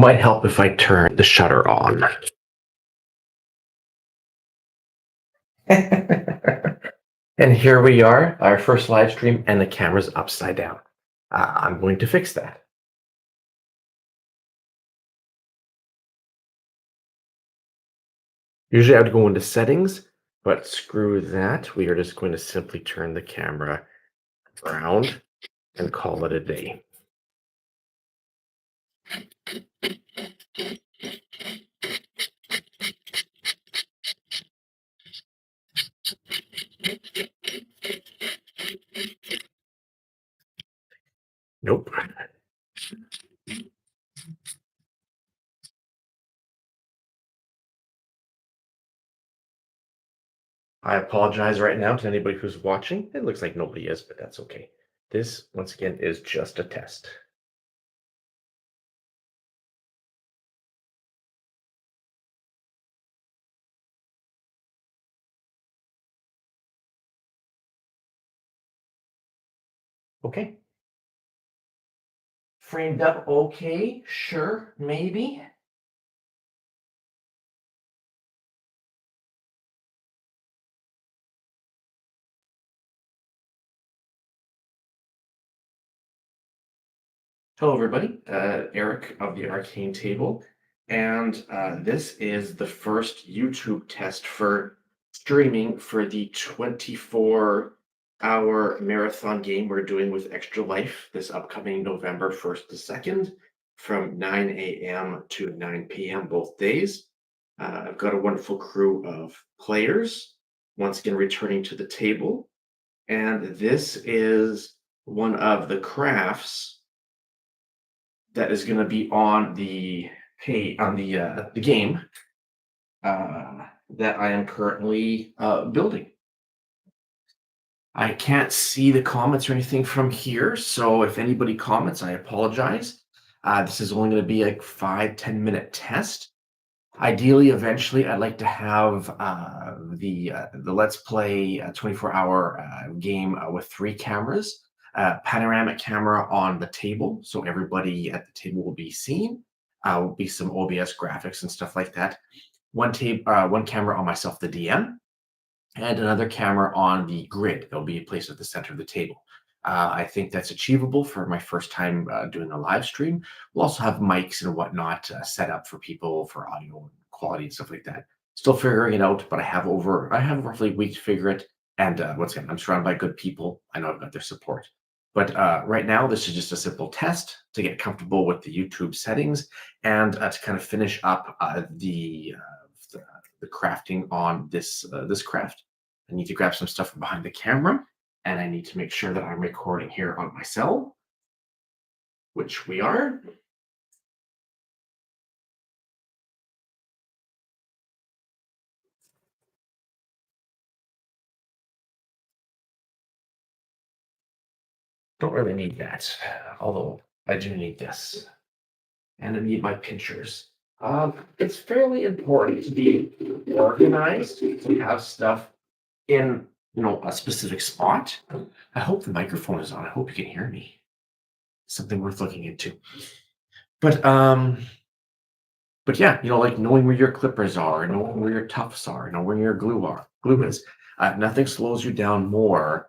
Might help if I turn the shutter on. And here we are, our first live stream, and the camera's upside down. I'm going to fix that. Usually I would go into settings, but screw that. We are just going to simply turn the camera around and call it a day. Nope. I apologize right now to anybody who's watching. It looks like nobody is, but that's okay. This, once again, is just a test. Okay. Framed up okay, sure, maybe. Hello, everybody. Eric of the Arcane Table, and this is the first YouTube test for streaming for the 24-hour marathon game we're doing with Extra Life this upcoming November 1st to 2nd from 9 a.m. to 9 p.m. both days. I've got a wonderful crew of players, once again returning to the table, and this is one of the crafts that is going to be on the game that I am currently building. I can't see the comments or anything from here, so if anybody comments, I apologize. This is only going to be a 5-10 minute test. Ideally, eventually, I'd like to have the Let's Play 24-hour game with 3 cameras. Panoramic camera on the table, so everybody at the table will be seen. Will be some OBS graphics and stuff like that. One camera on myself, the DM, and another camera on the grid. There'll be placed at the center of the table. I think that's achievable for my first time doing a live stream. We'll also have mics and whatnot set up for people for audio quality and stuff like that. Still figuring it out, but I have roughly a week to figure it. And once again, I'm surrounded by good people. I know I've got their support. But right now, this is just a simple test to get comfortable with the YouTube settings and to kind of finish up the crafting on this craft. I need to grab some stuff from behind the camera, and I need to make sure that I'm recording here on my cell, which we are. Don't really need that, although I do need this. And I need my pinchers. It's fairly important to be organized, to have stuff in a specific spot. I hope the microphone is on. I hope you can hear me. Something worth looking into. But yeah, like knowing where your clippers are, knowing where your tufts are, knowing where your glue is. Nothing slows you down more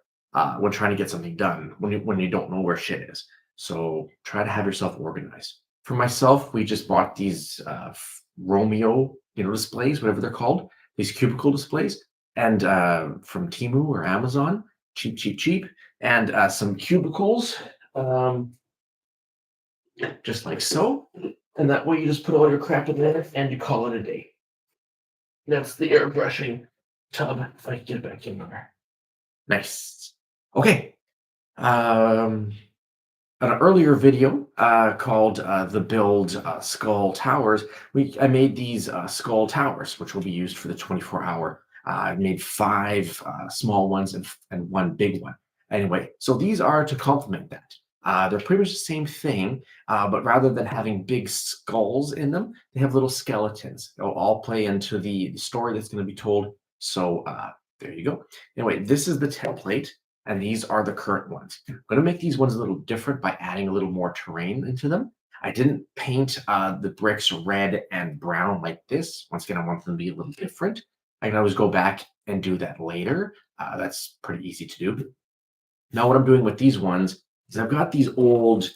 when trying to get something done when you don't know where shit is. So try to have yourself organized. For myself, we just bought these Romeo, displays, whatever they're called, these cubicle displays, and from Temu or Amazon, cheap, and some cubicles, just like so. And that way you just put all your crap in there and you call it a day. That's the airbrushing tub, if I can get it back in there. Nice. Okay. An earlier video called the build skull towers, I made these skull towers, which will be used for the 24-hour. I made 5 small ones and 1 big one. Anyway, so these are to complement that. They're pretty much the same thing, but rather than having big skulls in them, they have little skeletons. They'll all play into the story that's going to be told. So there you go. Anyway, this is the template. And these are the current ones. I'm going to make these ones a little different by adding a little more terrain into them. I didn't paint the bricks red and brown like this. Once again, I want them to be a little different. I can always go back and do that later. That's pretty easy to do. Now, what I'm doing with these ones is I've got these old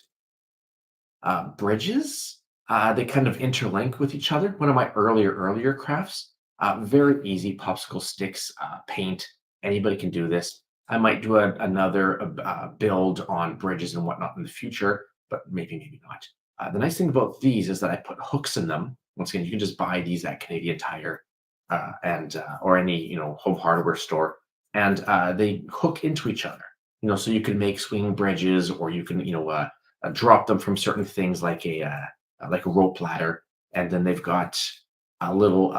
bridges. They kind of interlink with each other. One of my earlier crafts. Very easy popsicle sticks, paint. Anybody can do this. I might do another build on bridges and whatnot in the future, but maybe not. The nice thing about these is that I put hooks in them. Once again, you can just buy these at Canadian Tire and or any home hardware store, and they hook into each other. So you can make swinging bridges, or you can drop them from certain things like a rope ladder, and then they've got a little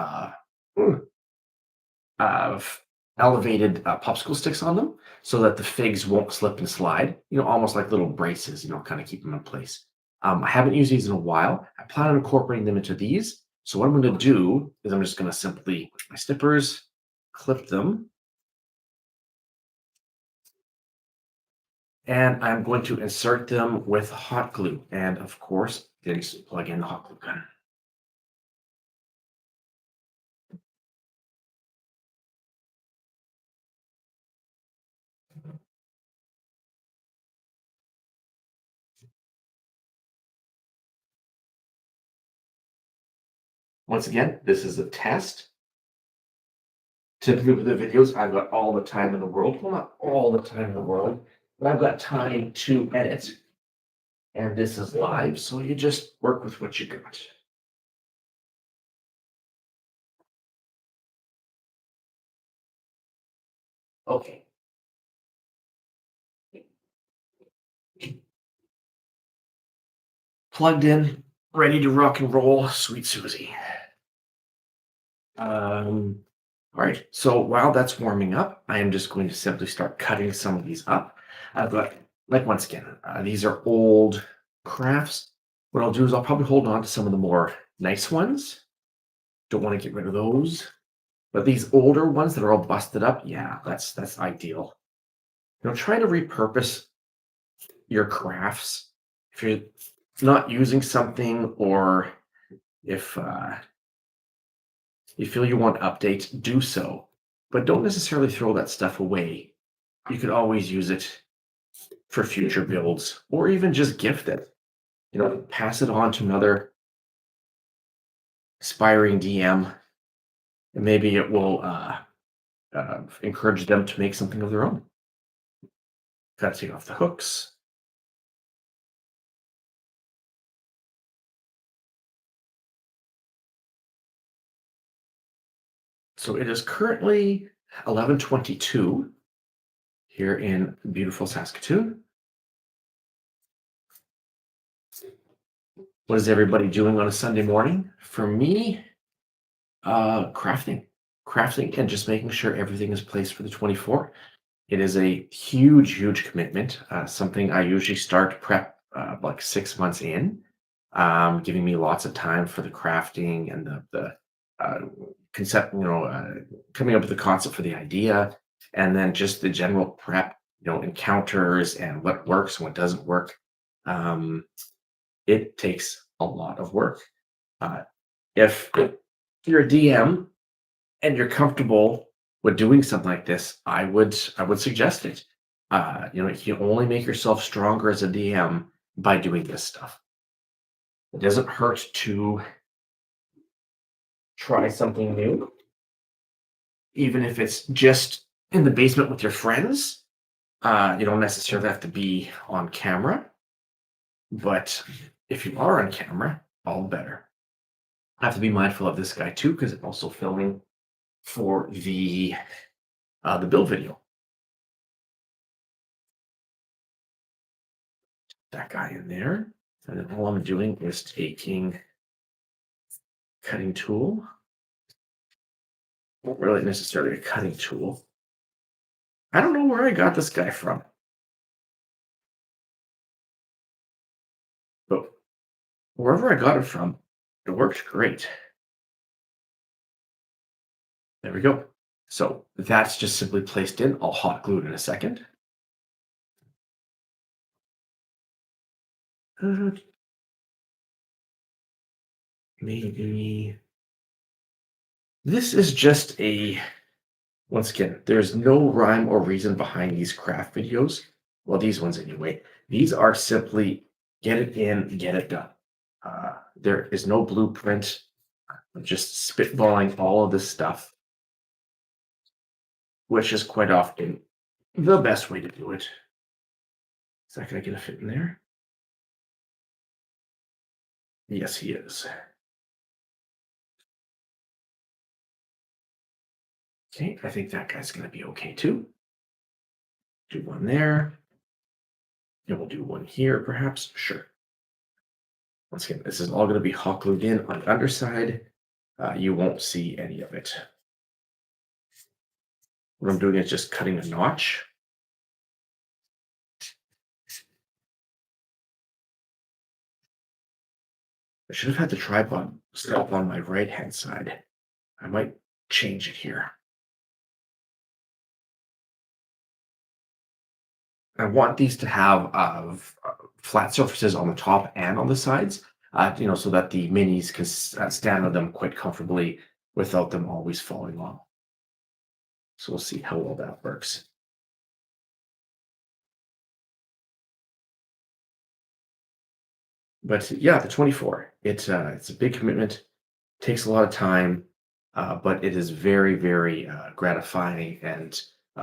of elevated popsicle sticks on them so that the figs won't slip and slide, almost like little braces, kind of keep them in place. I haven't used these in a while. I plan on incorporating them into these. So what I'm going to do is I'm just going to simply, with my snippers, clip them. And I'm going to insert them with hot glue. And of course, plug in the hot glue gun. Once again, this is a test. Typically with the videos, I've got all the time in the world. Well, not all the time in the world, but I've got time to edit. And this is live, so you just work with what you got. Okay. Plugged in, ready to rock and roll, sweet Susie. All right, so while that's warming up, I am just going to simply start cutting some of these up. I've got, like, once again, these are old crafts. What I'll do is I'll probably hold on to some of the more nice ones. Don't want to get rid of those. But these older ones that are all busted up, yeah, that's ideal. Try to repurpose your crafts. If you're not using something, or if you feel you want updates, do so. But don't necessarily throw that stuff away. You could always use it for future builds, or even just gift it. Pass it on to another aspiring DM, and maybe it will encourage them to make something of their own. Got to take off the hooks. So it is currently 11:22 here in beautiful Saskatoon. What is everybody doing on a Sunday morning? For me, crafting, and just making sure everything is placed for the 24. It is a huge commitment. Something I usually start prep like 6 months in, giving me lots of time for the crafting and the uh, concept. Coming up with the concept for the idea, and then just the general prep. Encounters and what works and what doesn't work. Um, it takes a lot of work. Uh, if you're a DM and you're comfortable with doing something like this, I would suggest it. You only make yourself stronger as a DM by doing this stuff. It doesn't hurt to try something new, even if it's just in the basement with your friends. You don't necessarily have to be on camera, but if you are on camera, all the better. I have to be mindful of this guy too, because I'm also filming for the build video. That guy in there, and then all I'm doing is taking cutting tool. Not really necessarily a cutting tool. I don't know where I got this guy from, but wherever I got it from, it worked great. There we go. So that's just simply placed in. I'll hot glue it in a second. maybe this is just a once again, there's no rhyme or reason behind these craft videos. Well, these ones anyway. These are simply get it in, get it done. There is no blueprint. I'm just spitballing all of this stuff, which is quite often the best way to do it. Is that going to get a fit in there? Yes, he is. Okay, I think that guy's going to be okay too. Do one there. And we'll do one here, perhaps. Sure. Once again, this is all going to be hot glued in on the underside. You won't see any of it. What I'm doing is just cutting a notch. I should have had the tripod set up on my right hand side. I might change it here. I want these to have flat surfaces on the top and on the sides, so that the minis can stand on them quite comfortably without them always falling off. So we'll see how well that works. But yeah, the 24. It's a big commitment. Takes a lot of time, but it is very, very gratifying. And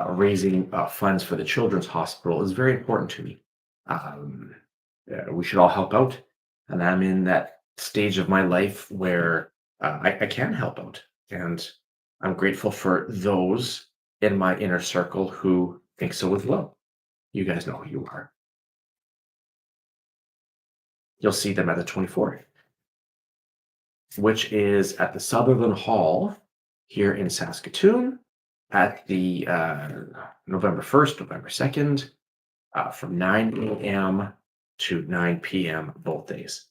raising funds for the Children's Hospital is very important to me. Um, we should all help out, and I'm in that stage of my life where I can help out, and I'm grateful for those in my inner circle who think so as well. You guys know who you are. You'll see them at the 24th, which is at the Sutherland Hall here in Saskatoon at the November 1st, November 2nd, from 9 a.m. to 9 p.m. both days.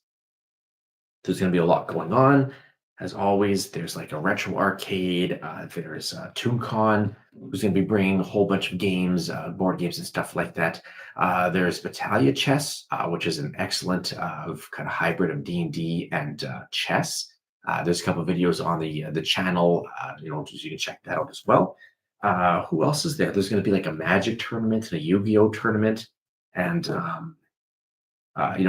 There's going to be a lot going on. As always, there's like a retro arcade. There's ToonCon, who's going to be bringing a whole bunch of games, board games, and stuff like that. There's Battaglia Chess, which is an excellent kind of hybrid of D&D and chess. There's a couple of videos on the channel, so you can check that out as well. Who else is there? There's going to be like a Magic tournament and a Yu-Gi-Oh tournament, and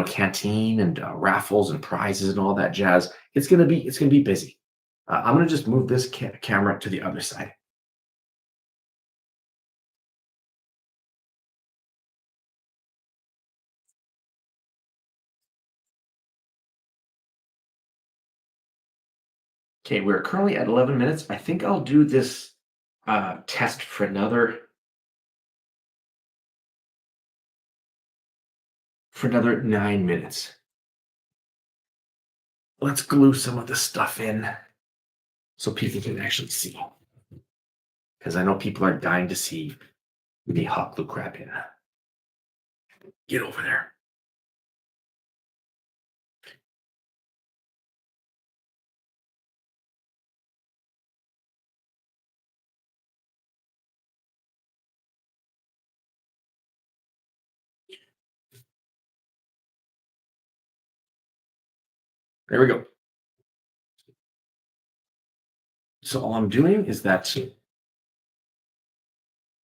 canteen and raffles and prizes and all that jazz. It's gonna be busy. I'm gonna just move this camera to the other side. Okay, we're currently at 11 minutes. I think I'll do this test for another 9 minutes. Let's glue some of this stuff in so people can actually see. Because I know people are dying to see the hot glue crap in. Get over there. There we go. So all I'm doing is that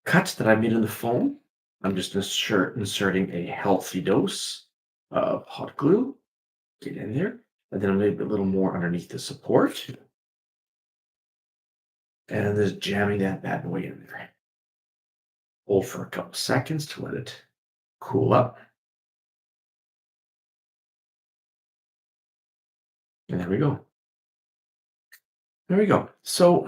cut that I made in the foam. I'm just inserting a healthy dose of hot glue. Get in there. And then maybe a little more underneath the support. And just jamming that bad boy in there. Hold for a couple seconds to let it cool up. And there we go. There we go. So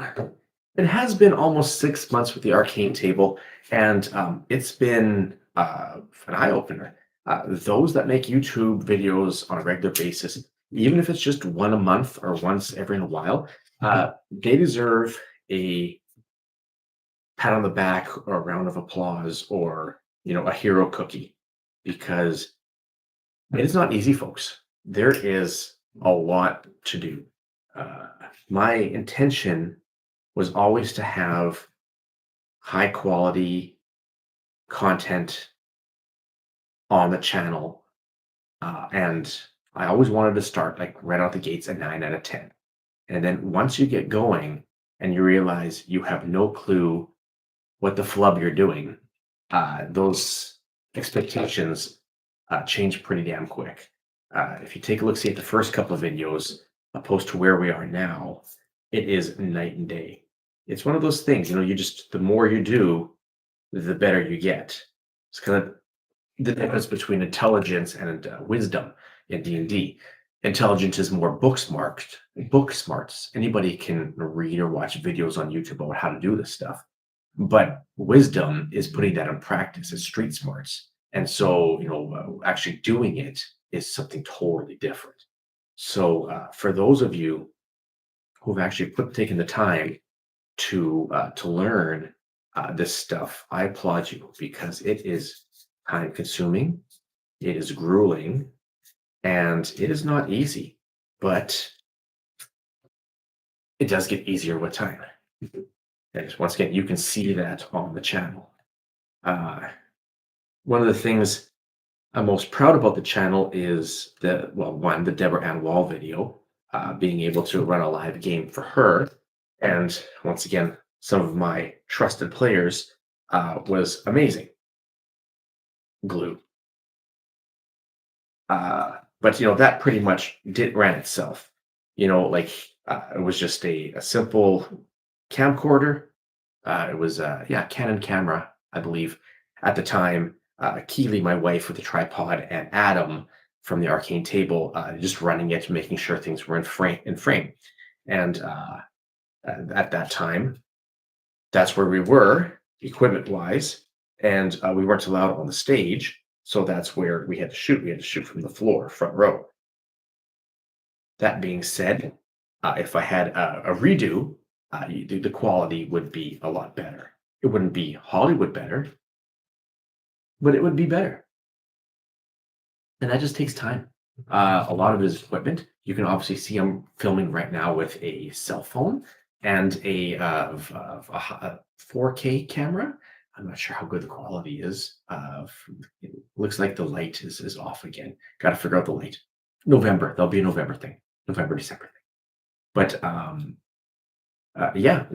it has been almost 6 months with the arcade table, and it's been an eye opener. Those that make YouTube videos on a regular basis, even if it's just one a month or once every in a while, they deserve a pat on the back or a round of applause or a hero cookie because it is not easy, folks. There is a lot to do. My intention was always to have high quality content on the channel and I always wanted to start like right out the gates at 9 out of 10. And then once you get going and you realize you have no clue what the flub you're doing, those expectations change pretty damn quick. If you take a look, see at the first couple of videos, opposed to where we are now, it is night and day. It's one of those things, you just, the more you do, the better you get. It's kind of the difference between intelligence and wisdom in D&D. Intelligence is more book smarts. Anybody can read or watch videos on YouTube about how to do this stuff. But wisdom is putting that in practice. It's street smarts. And so, actually doing it is something totally different. So, for those of you who've actually taken the time to learn this stuff, I applaud you because it is time consuming, it is grueling, and it is not easy, but it does get easier with time. And once again, you can see that on the channel. Uh, One of the things I'm most proud about the channel is the Deborah Ann Wall video, being able to run a live game for her. And once again, some of my trusted players was amazing. Glue. But that pretty much did ran itself. Like it was just a simple camcorder. It was Canon camera, I believe, at the time. Keely, my wife, with the tripod, and Adam from the arcane table, just running it, making sure things were in frame. And at that time, that's where we were equipment wise, and we weren't allowed on the stage. So that's where we had to shoot. We had to shoot from the floor, front row. That being said, if I had a redo, the quality would be a lot better. It wouldn't be Hollywood better, but it would be better. And that just takes time. A lot of it is equipment. You can obviously see I'm filming right now with a cell phone and a 4K camera. I'm not sure how good the quality is. It looks like the light is off again. Got to figure out the light. November. That'll be a November thing. November, December thing. But yeah,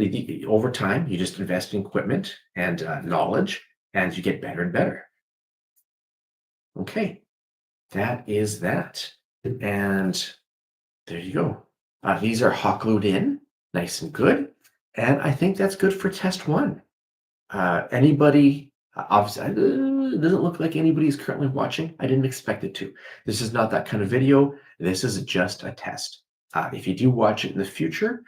over time, you just invest in equipment and knowledge, and you get better and better. Okay, that is that. And there you go. These are hot glued in, nice and good. And I think that's good for test one. Anybody, obviously, it doesn't look like anybody's currently watching. I didn't expect it to. This is not that kind of video. This is just a test. If you do watch it in the future,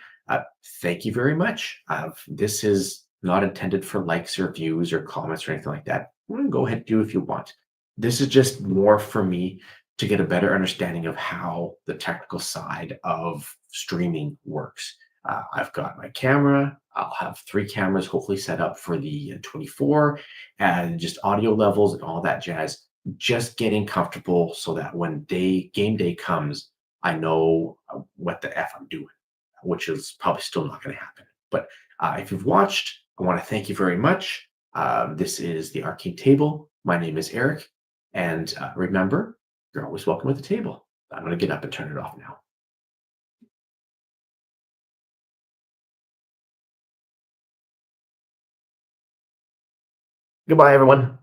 thank you very much. This is not intended for likes or views or comments or anything like that. Go ahead and do if you want. This is just more for me to get a better understanding of how the technical side of streaming works. I've got my camera. I'll have 3 cameras hopefully set up for the 24 and just audio levels and all that jazz. Just getting comfortable so that when game day comes, I know what the F I'm doing, which is probably still not going to happen. But if you've watched, I want to thank you very much. This is the Arcane Table. My name is Eric. And remember, you're always welcome at the table. I'm going to get up and turn it off now. Goodbye, everyone.